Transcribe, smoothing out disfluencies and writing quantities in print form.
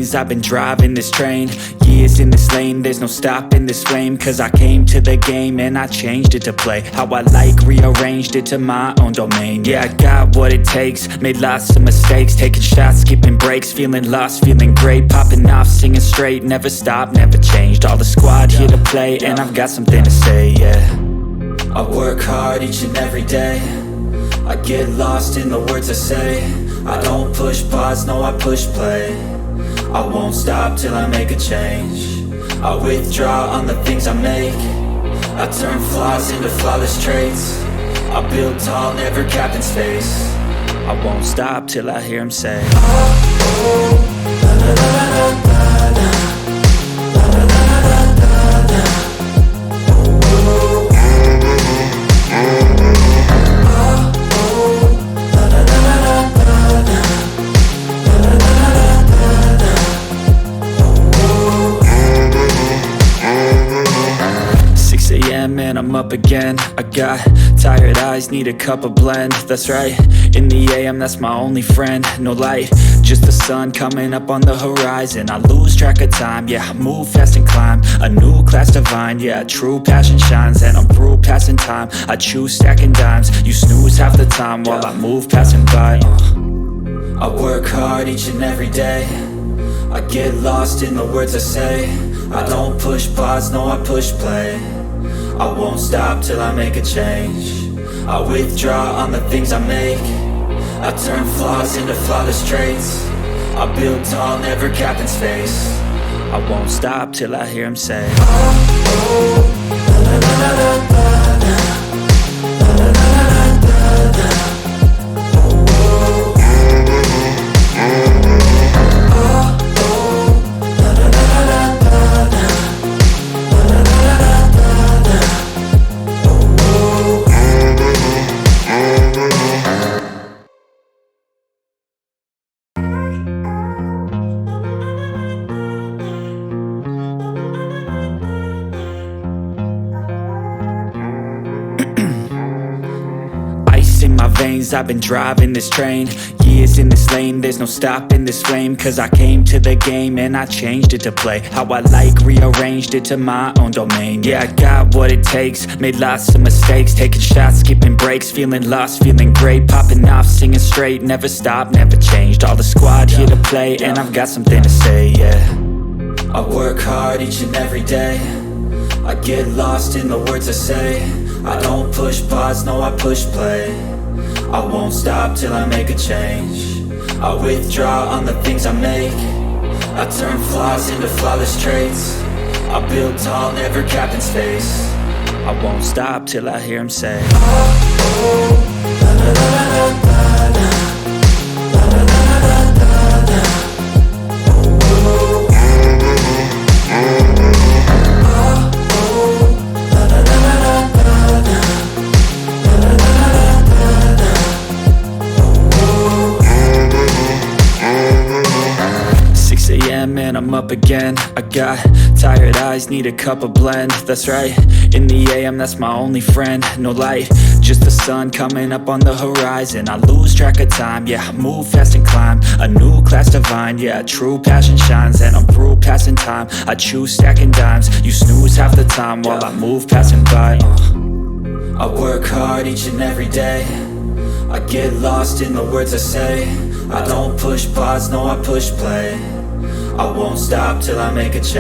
veins, I've been driving this train. Years in this lane, there's no stopping this flame. Cause I came to the game and I changed it to play how I like, rearranged it to my own domain. Yeah, I got what it takes, made lots of mistakes, taking shots, skipping breaks, feeling lost, feeling great, popping off, singing straight, never stopped, never changed. All the squad here to play, and I've got something to say, yeah. I work hard each and every day, I get lost in the words I say. I don't push pause, no I push play. I won't stop till I make a change. I withdraw on the things I make. I turn flaws into flawless traits. I build tall, never capped in space. I won't stop till I hear him say, oh, oh, la la la la la la, la la la la la la, oh, oh, and I'm up again. I got tired eyes, need a cup of blend. That's right, in the AM, that's my only friend. No light, just the sun coming up on the horizon. I lose track of time, yeah, I move fast and climb a new class divine, yeah, true passion shines. And I'm through passing time, I choose stacking dimes. You snooze half the time while I move passing by. I work hard each and every day, I get lost in the words I say. I don't push pause, no I push play. I won't stop till I make a change. I withdraw on the things I make. I turn flaws into flawless traits. I build tall, never capped in space. I won't stop till I hear him say, oh, oh, la la la la la la, la la la la la la. In my veins, I've been driving this train. Years in this lane, there's no stopping this flame. Cause I came to the game and I changed it to play how I like, rearranged it to my own domain. Yeah, I got what it takes, made lots of mistakes, taking shots, skipping breaks, feeling lost, feeling great, popping off, singing straight, never stopped, never changed. All the squad here to play, and I've got something to say, yeah. I work hard each and every day, I get lost in the words I say. I don't push pause, no I push play. I won't stop till I make a change. I withdraw on the things I make. I turn flaws into flawless traits. I build tall, never capped in space. I won't stop till I hear him say, oh, oh, la la la la la la, la la la la la la, oh, oh, and I'm up again. I got tired eyes, need a cup of blend. That's right, in the AM, that's my only friend. No light, just the sun coming up on the horizon. I lose track of time, yeah, I move fast and climb a new class divine, yeah, true passion shines. And I'm through passing time, I choose stacking dimes. You snooze half the time while I move passing by. I work hard each and every day, I get lost in the words I say. I don't push pause, no I push play. I won't stop till I make a change.